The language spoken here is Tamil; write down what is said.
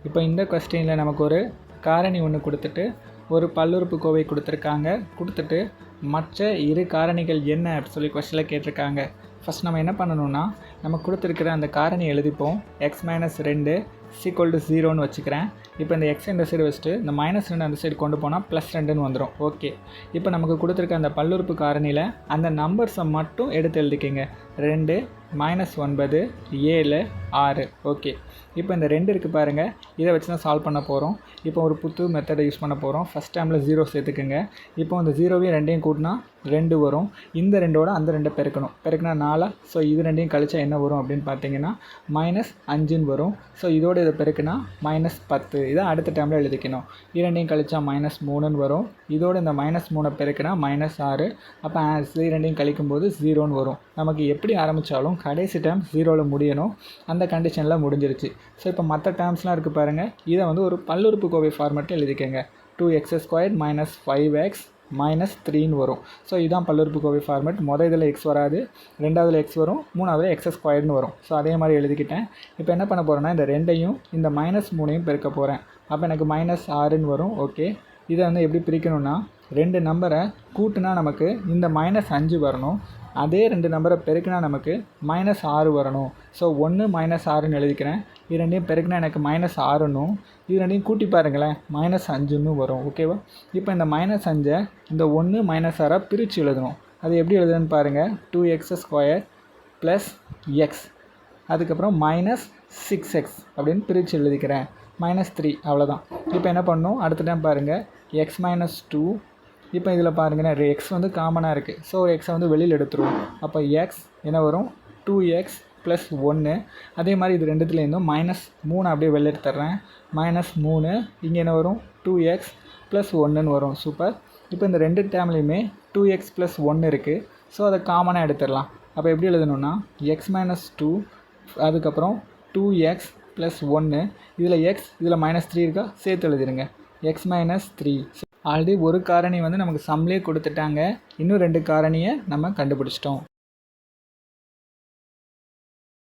இப்போ இந்த கொஸ்டினில் நமக்கு ஒரு காரணி ஒன்று கொடுத்துட்டு ஒரு பல்லுறுப்புக்கோவை கொடுத்துட்டு மற்ற இரு காரணிகள் என்ன அப்படி சொல்லி கொஸ்டினில் கேட்டிருக்காங்க. ஃபஸ்ட் நம்ம என்ன பண்ணணும்னா, நம்ம கொடுத்துருக்கிற அந்த காரணி எழுதிப்போம். x - 2 = 0ன்னு வச்சுக்கிறேன். இப்போ இந்த x இந்த சைடு வச்சுட்டு இந்த -2 அந்த சைடு கொண்டு போனால் +2ன்னு வந்துடும். ஓகே, இப்போ நமக்கு கொடுத்துருக்க அந்த பல்லுறுப்பு காரணியில் அந்த நம்பர்ஸை மட்டும் எடுத்து எழுதிக்கங்க. 2 -9 7 6. ஓகே, இப்போ இந்த 2 இருக்குது பாருங்கள், இதை வச்சு தான் சால்வ் பண்ண போகிறோம். இப்போ ஒரு புது மெத்தடை யூஸ் பண்ண போகிறோம். ஃபஸ்ட் டைமில் 0 சேர்த்துக்குங்க. இப்போ இந்த 0வையும் 2ஐயும் கூட்டினா 2 வரும். இந்த 2ஓட அந்த 2 பெருக்கினா 4. ஸோ இது 2ஐயும் கழிச்சா என்ன வரும் அப்படின்னு பார்த்தீங்கன்னா -5ன்னு வரும். ஸோ இதோட இதை பெருக்கினா -10. இதை அடுத்த டைமில் எழுதிக்கணும். இது 2ஐயும் கழிச்சா -3ன்னு வரும். இதோட இந்த -3 பெருக்கினா -6. அப்போ இது 2ஐயும் கழிக்கும்போது 0ன்னு வரும். நமக்கு எப்படி ஆரம்பித்தாலும் கடைசி டைம் 0வில் முடியணும். அந்த கண்டிஷனில் முடிஞ்சிருச்சு. ஸோ இப்போ மற்ற டேர்ம்ஸ்லாம் இருக்குது பாருங்கள், இதை வந்து ஒரு பல்லுறுப்புக்கோவை ஃபார்மேட்டில் எழுதிக்கங்க. 2x² - 5x - 3ன்னு வரும். ஸோ இதுதான் பல்லுறுப்புக்கோவை ஃபார்மேட். இதில் x வராது, ரெண்டாவதுல x வரும், மூணாவதுல x² வரும். ஸோ அதே மாதிரி எழுதிக்கிட்டேன். இப்போ என்ன பண்ண போகிறேன்னா, இந்த 2ஐயும் இந்த -3ஐயும் பெருக்க போகிறேன். அப்போ எனக்கு -6ன்னு வரும். ஓகே, இதை வந்து எப்படி பிரிக்கணும்னா, 2 நம்பரை கூட்டினா நமக்கு இந்த -5 வரணும். அதே 2 நம்பரை பெருக்கினா நமக்கு -6 வரணும். ஸோ 1 -6ன்னு எழுதிக்கிறேன். இது 2ஐயும் பெருக்கினா எனக்கு -6ன்னும், இது 2ஐயும் கூட்டி பாருங்களேன் -5ன்னு வரும். ஓகேவா? இப்போ இந்த -5ஐ இந்த 1 -6 பிரித்து எழுதணும். அது எப்படி எழுதுன்னு பாருங்கள். 2x² + x, அதுக்கப்புறம் -6x அப்படின்னு பிரித்து எழுதிக்கிறேன். -3 அவ்வளோதான். இப்போ என்ன பண்ணணும், அடுத்த டைம் பாருங்கள். x - 2. இப்போ இதில் பாருங்கள், x வந்து காமனாக இருக்குது. ஸோ எக்ஸை வந்து வெளியில் எடுத்துருவோம். அப்போ x என்ன வரும், 2x + 1. அதே மாதிரி இது ரெண்டுத்துலேருந்தும் -3 அப்படியே வெளில எடுத்துட்றேன். -3 இங்கே என்ன வரும், 2x + 1ன்னு வரும். சூப்பர். இப்போ இந்த 2 டேர்ம்லேயுமே 2x + 1 இருக்குது. ஸோ அதை காமனாக எடுத்துடலாம். அப்போ எப்படி எழுதணும்னா, x - 2, அதுக்கப்புறம் 2x + 1. இதில் x, இதில் -3 இருக்கா, சேர்த்து எழுதிடுங்க. x - 3. ஆல்ரெடி ஒரு காரணி வந்து நமக்கு சம்லேயே கொடுத்துட்டாங்க. இன்னும் 2 காரணியை நம்ம கண்டுபிடிச்சிட்டோம்.